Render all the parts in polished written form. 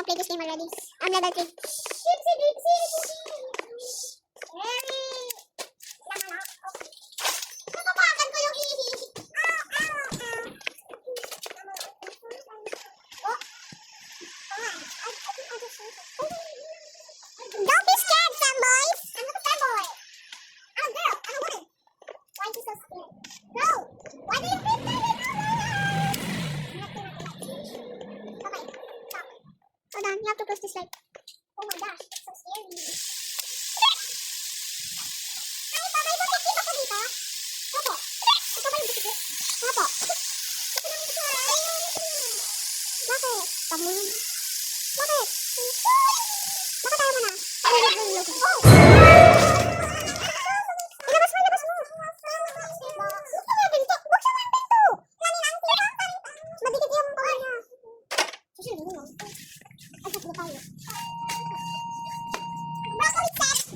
played this game already. I'm level 3. Shipsy Dixie! Very... Natapakan ko yung ihi! Don't be scared, fanboys! I'm not a fanboy! I'm a girl! I'm a woman! Why are you so scared? No! Why do you keep telling me? Okay, stop. Hold on, you have to push this light. Oh my gosh, it's so scary. Ay, pa, may butik ako dito. Opo. Ito ba yung butik? Opo. Ito lang ito. Bakit? Tamun. Bakit? Bakit tayo mo na? Oh! Ilabas mo, ilabas mo. Buksan mo yung pinto. Buksan mo yung pinto. Naninang pinto. Madikit yung paa niya. Susunod mo. Ay, saklo tayo.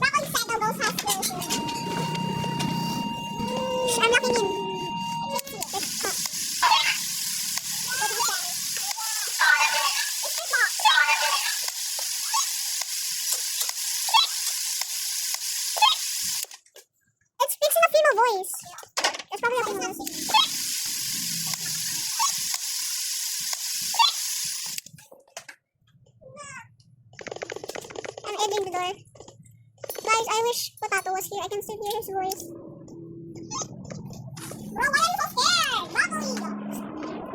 Broccoli said the most has to. I'm locking in. It's hot. It speaks in a female voice. It's probably a female voice. I'm ending the door. Guys, I wish Potato was here. I can still hear his voice. Bro, why are you so scared? Broccoli!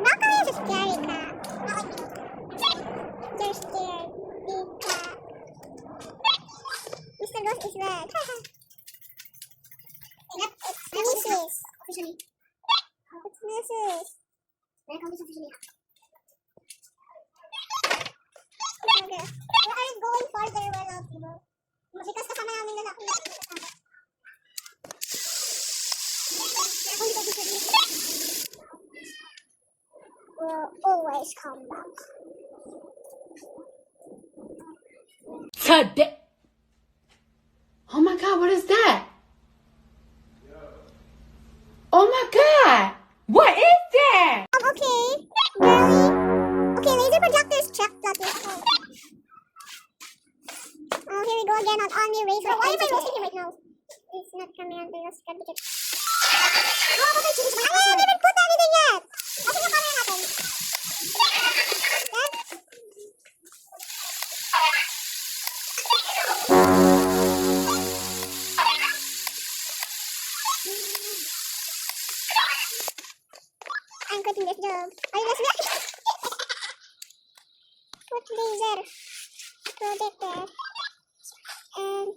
Broccoli is a scary cat. You're scared. Big cat. Mr. Ghost is red. It's Mrs. Officially. It's Mrs. Welcome to officially. Okay. We aren't going farther well out, diba? Because kasama namin na natin. We'll always come back. Today. Oh my God, what is that? Oh my God, what is that? Okay. Really? Okay, laser projectors check that is. Oh, here we go again on Omni Razor. Why am I roasting you right now? It's not coming on the roast. Oh, but I haven't even put anything yet. Kasi yung camera natin. Then, I'm quitting this job. Are you listening? Put laser projector and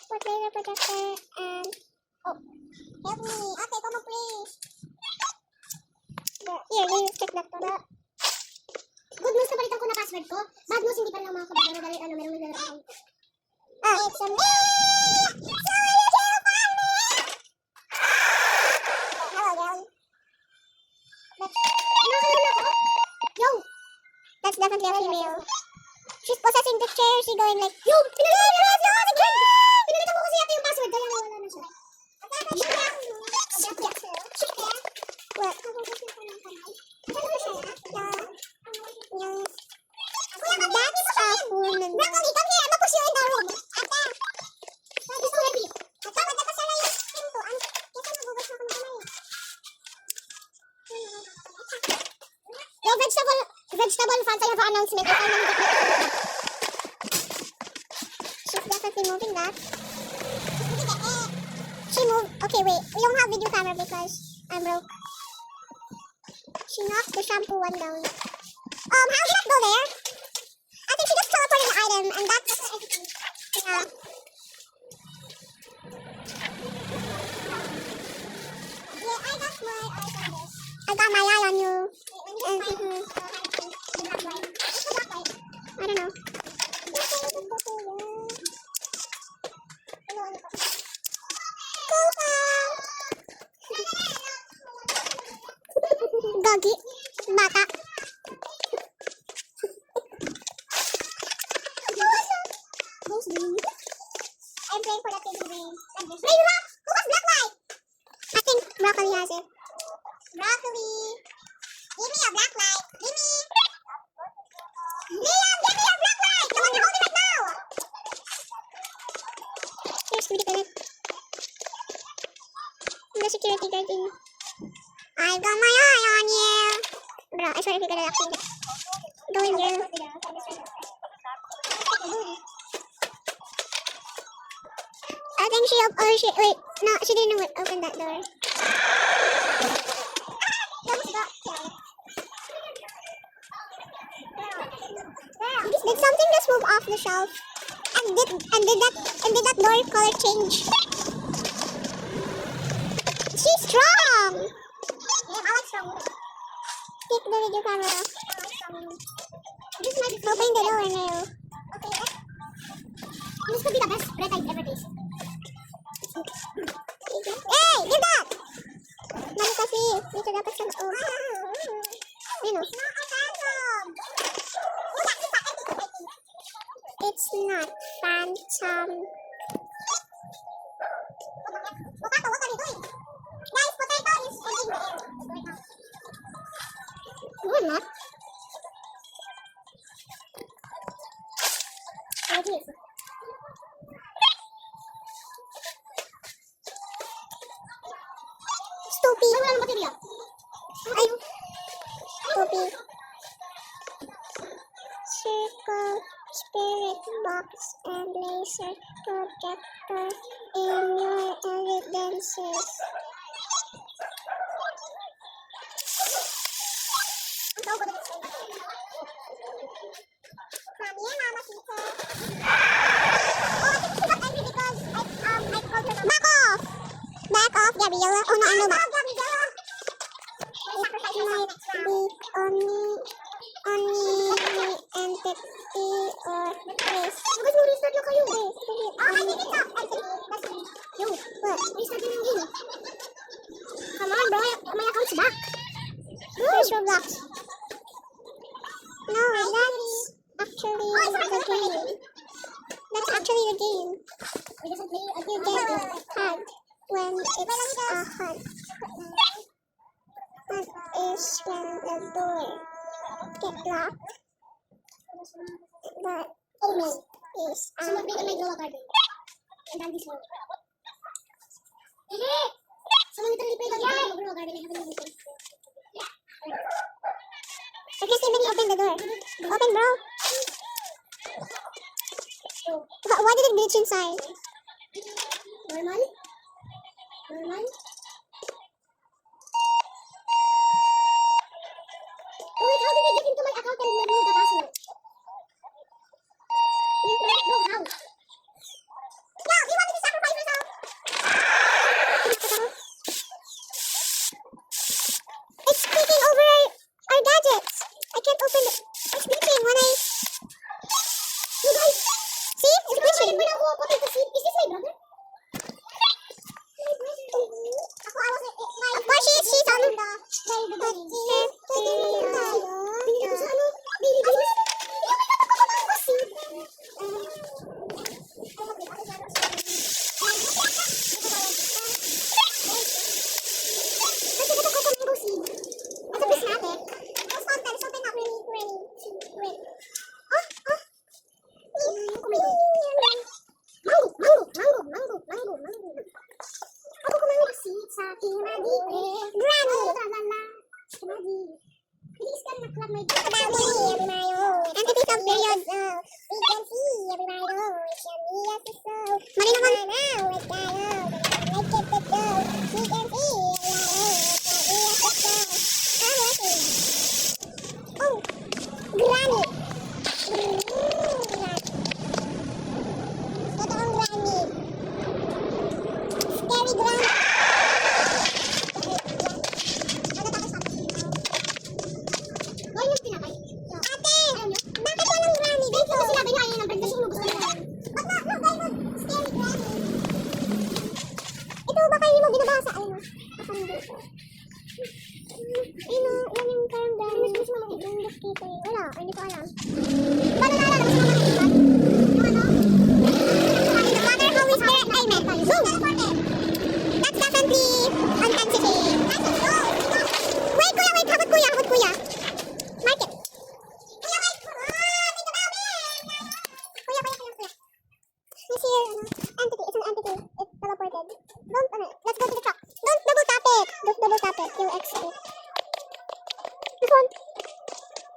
put laser projector and oh, help me. Okay, come on, please. Here, you check that to the. Good news, napalitan ko na password ko. Bad news, hindi pa lang mga kabalo. Dahil ano, meron nila account. Ah, it's a me! So you can find me! Hello, girl. Yo! That's definitely a female. She's possessing the chair. She's going like, yo! Pinalitan ko kasi yata yung password. Kaya wala na siya. What? That's a woman. Broccoli, come here. I'm gonna push you in the room. Ata! Just to repeat. Ata, ba't napasara yung pinto? Kasi magugas na ako ng kamay. Yo, vegetable fans, I have an announcement. She's definitely moving that. She moved. Okay, wait. We don't have video camera because I'm broke. She knocked the shampoo one down. How did that go there? I think she just teleported an item, and that's yeah. Yeah, I got my eye on this. I got my eye on you. I don't know. Gogi, bata. I'm praying for that thing to rain. Rain rock! Who has black light? I think Broccoli has it. Broccoli! Give me a black light! Give me! Liam, get hiding. I've got my eye on you. Bro, I swear if you're gonna actually go in there. I think wait, no, she didn't open that door. Did something just move off the shelf? And did that door color change? She's strong! Yeah, I like strong. Take the video camera off. This might be opening the door now. Okay. This could be the best bread I've ever tasted. Hey! Give that! Mali kasi. Dito dapat sa loob. Ayun o. It's not phantom. Potato, what are you doing? Guys, potato is in the air. No, not. It is. Stupid. Wala ng baterya. Ay. Stupid. Circle, spirit box, and laser projector in your evidences. Back off, Gabriella. Oh, no, ba? It might be only entity or race. Restart na kayo. What? Restart na yung game. Come on, bro. My account's back. Where's Roblox? No, that's actually the game. That's actually the game. You get hugged when it's a hug. Hug is when the door gets locked. But it is and then this one. Someone literally played the Grow Garden and haven't used it. I can't even open the door. Open, bro. Why did it glitch inside? Normal? Wait, how did I get into my account and remove the password? No, how? No, you want me to sacrifice myself? It's speaking over our gadgets. I can't open it. It's glitching when I... You guys, see? It's glitching. Is this my brother? Of course she's on the...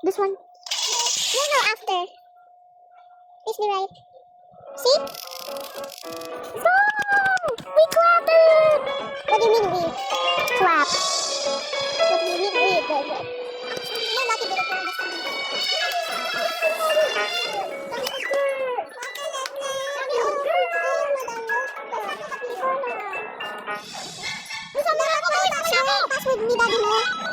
This one. We'll go after. Please be right. See? Go! We clapped it! What do you mean we? Clap. What do you mean we? Good, good. We're lucky that it's this time. Password ni daddy mo.